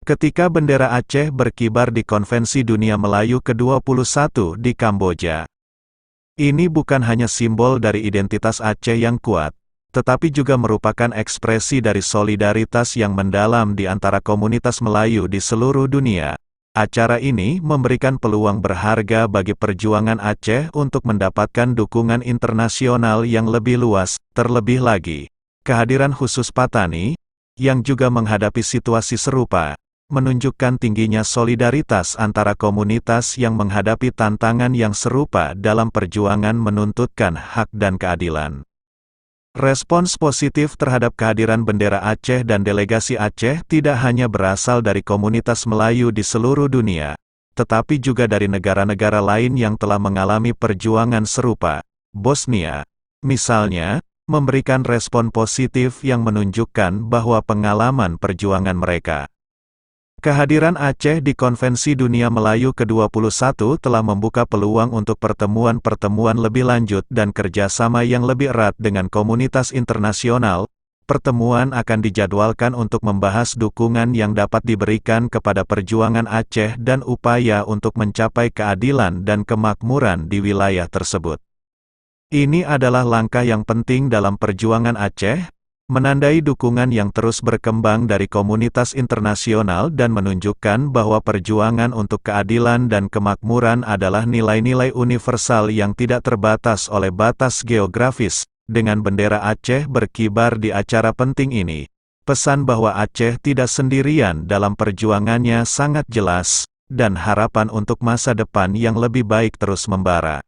Ketika bendera Aceh berkibar di Konvensi Dunia Melayu ke-21 di Kamboja. Ini bukan hanya simbol dari identitas Aceh yang kuat, tetapi juga merupakan ekspresi dari solidaritas yang mendalam di antara komunitas Melayu di seluruh dunia. Acara ini memberikan peluang berharga bagi perjuangan Aceh untuk mendapatkan dukungan internasional yang lebih luas, terlebih lagi. Kehadiran khusus Patani, yang juga menghadapi situasi serupa, menunjukkan tingginya solidaritas antara komunitas yang menghadapi tantangan yang serupa dalam perjuangan menuntutkan hak dan keadilan. Respons positif terhadap kehadiran bendera Aceh dan delegasi Aceh tidak hanya berasal dari komunitas Melayu di seluruh dunia, tetapi juga dari negara-negara lain yang telah mengalami perjuangan serupa. Bosnia, misalnya, memberikan respon positif yang menunjukkan bahwa pengalaman perjuangan mereka. Kehadiran Aceh di Konvensi Dunia Melayu ke-21 telah membuka peluang untuk pertemuan-pertemuan lebih lanjut dan kerjasama yang lebih erat dengan komunitas internasional. Pertemuan akan dijadwalkan untuk membahas dukungan yang dapat diberikan kepada perjuangan Aceh dan upaya untuk mencapai keadilan dan kemakmuran di wilayah tersebut. Ini adalah langkah yang penting dalam perjuangan Aceh, menandai dukungan yang terus berkembang dari komunitas internasional dan menunjukkan bahwa perjuangan untuk keadilan dan kemakmuran adalah nilai-nilai universal yang tidak terbatas oleh batas geografis. Dengan bendera Aceh berkibar di acara penting ini, pesan bahwa Aceh tidak sendirian dalam perjuangannya sangat jelas, dan harapan untuk masa depan yang lebih baik terus membara.